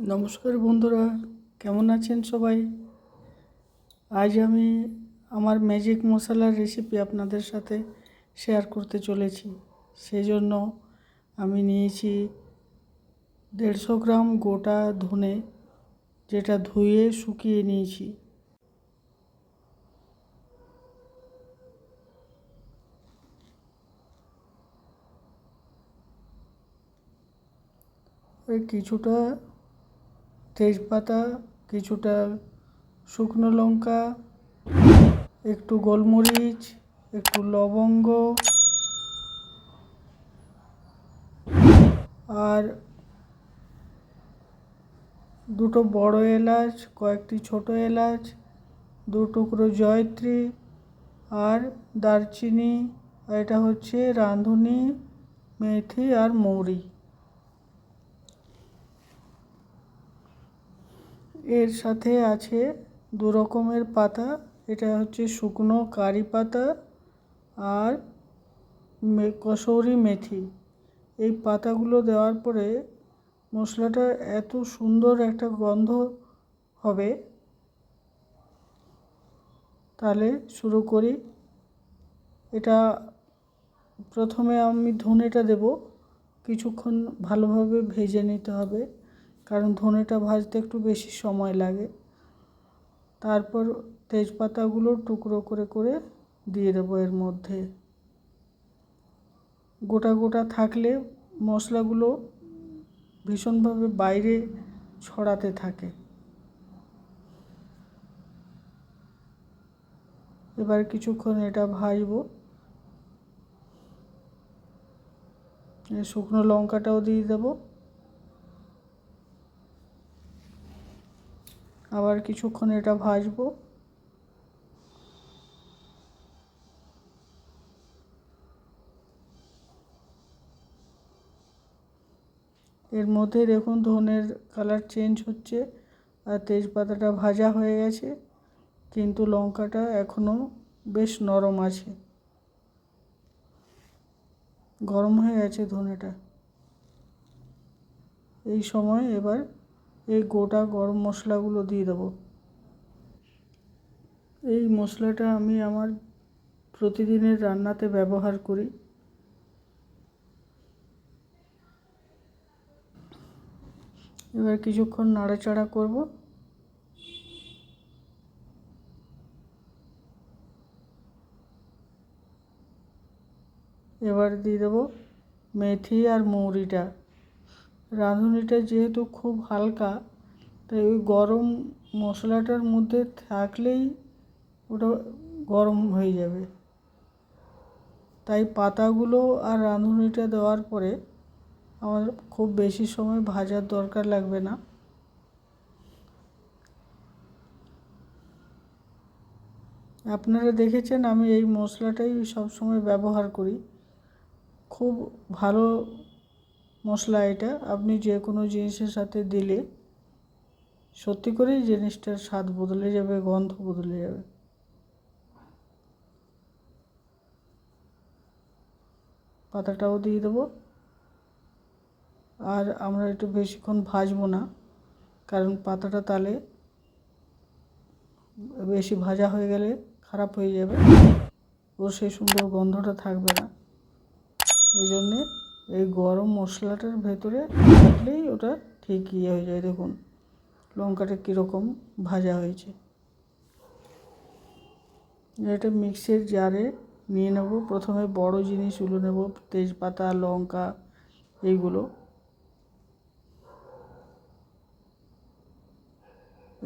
নমস্কার বন্ধুরা, কেমন আছেন সবাই? আজ আমি আমার ম্যাজিক মশলার রেসিপি আপনাদের সাথে শেয়ার করতে চলেছি। সেজন্য আমি নিয়েছি 150 গ্রাম গোটা ধনে, যেটা ধুয়ে শুকিয়ে নিয়েছি। ওই কিছুটা তেজপাতা, কিছুটা শুকনো লঙ্কা, একটু গোলমরিচ, একটু লবঙ্গ আর দুটো বড় এলাচ, কয়েকটি ছোট এলাচ, 2 টুকরো জয়ত্রী আর দারচিনি, আর এটা হচ্ছে রাঁধুনি মেথি আর মৌরি। এর সাথে আছে 2 রকমের পাতা, এটা হচ্ছে শুকনো কারি পাতা আর কসৌরি মেথি। এই পাতাগুলো দেওয়ার পরে মশলাটা এত সুন্দর একটা গন্ধ হবে। তাহলে শুরু করি। এটা প্রথমে আমি ধনেটা দেব, কিছুক্ষণ ভালোভাবে ভেজে নিতে হবে, কারণ ধনেটা ভাজতে একটু বেশি সময় লাগে। তারপর তেজপাতাগুলো টুকরো করে করে দিয়ে দেবো এর মধ্যে। গোটা গোটা থাকলে মশলাগুলো ভীষণভাবে বাইরে ছড়াতে থাকে। এবার কিছুক্ষণ এটা ভাজবো। শুকনো লঙ্কাটাও দিয়ে দেবো। আবার কিছুক্ষণ এটা ভাজবো। এর মধ্যে দেখুন ধনের কালার চেঞ্জ হচ্ছে আর তেজপাতাটা ভাজা হয়ে গেছে, কিন্তু লঙ্কাটা এখনও বেশ নরম আছে, গরম হয়ে গেছে ধনেটা। এই সময় এবার এই গোটা গরম মশলাগুলো দিয়ে দেবো। এই মশলাটা আমি আমার প্রতিদিনের রান্নাতে ব্যবহার করি। এবার কিছুক্ষণ নাড়াচাড়া করব। এবার দিয়ে দেবো মেথি আর মৌরিটা। রাঁধুনিটা যেহেতু খুব হালকা, তাই ওই গরম মশলাটার মধ্যে থাকলেই ওটা গরম হয়ে যাবে। তাই পাতাগুলো আর রাঁধুনিটা দেওয়ার পরে আমার খুব বেশি সময় ভাজার দরকার লাগবে না। আপনারা দেখেছেন আমি এই মশলাটাই সব সময় ব্যবহার করি। খুব ভালো মশলা এটা, আপনি যে কোনো জিনিসের সাথে দিলে সত্যি করেই জিনিসটার স্বাদ বদলে যাবে, গন্ধ বদলে যাবে। পাতাটাও দিয়ে দেবো। আর আমরা একটু বেশিক্ষণ ভাজবো না, কারণ পাতাটা তাহলে বেশি ভাজা হয়ে গেলে খারাপ হয়ে যাবে, ওর সেই সুন্দর গন্ধটা থাকবে না। ওই জন্যে এই গরম মশলাটার ভেতরে থাকলেই ওটা ঠিক ইয়ে হয়ে যায়। দেখুন লঙ্কাটা কীরকম ভাজা হয়েছে। এটা মিক্সির জারে নিয়ে নেব। প্রথমে বড় জিনিসগুলো নেব, তেজপাতা, লঙ্কা, এইগুলো।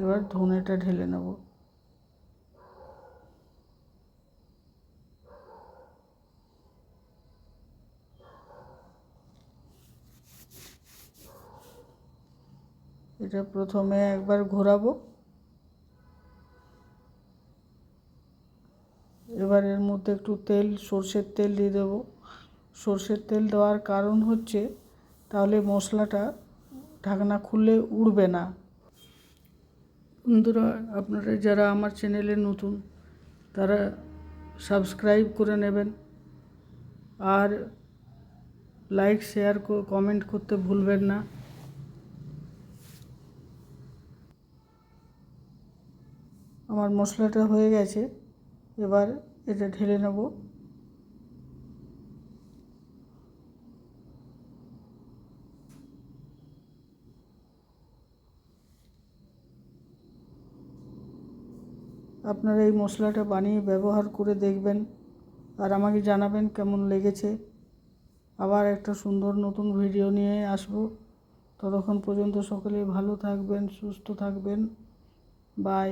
এবার ধনেটা ঢেলে নেব। এটা প্রথমে একবার ঘোরাবো। এবার এর মধ্যে একটু তেল, সর্ষের তেল দিয়ে দেবো। সর্ষের তেল দেওয়ার কারণ হচ্ছে তাহলে মশলাটা ঢাকনা খুললে উড়বে না। বন্ধুরা, আপনারা যারা আমার চ্যানেলে নতুন তারা সাবস্ক্রাইব করে নেবেন আর লাইক, শেয়ার, কমেন্ট করতে ভুলবেন না। আমার মশলাটা হয়ে গেছে, এবার এটা ঢেলে নেব। আপনারা এই মশলাটা বানিয়ে ব্যবহার করে দেখবেন আর আমাকে জানাবেন কেমন লেগেছে। আবার একটা সুন্দর নতুন ভিডিও নিয়ে আসব। ততক্ষণ পর্যন্ত সকলে ভালো থাকবেন, সুস্থ থাকবেন। বাই।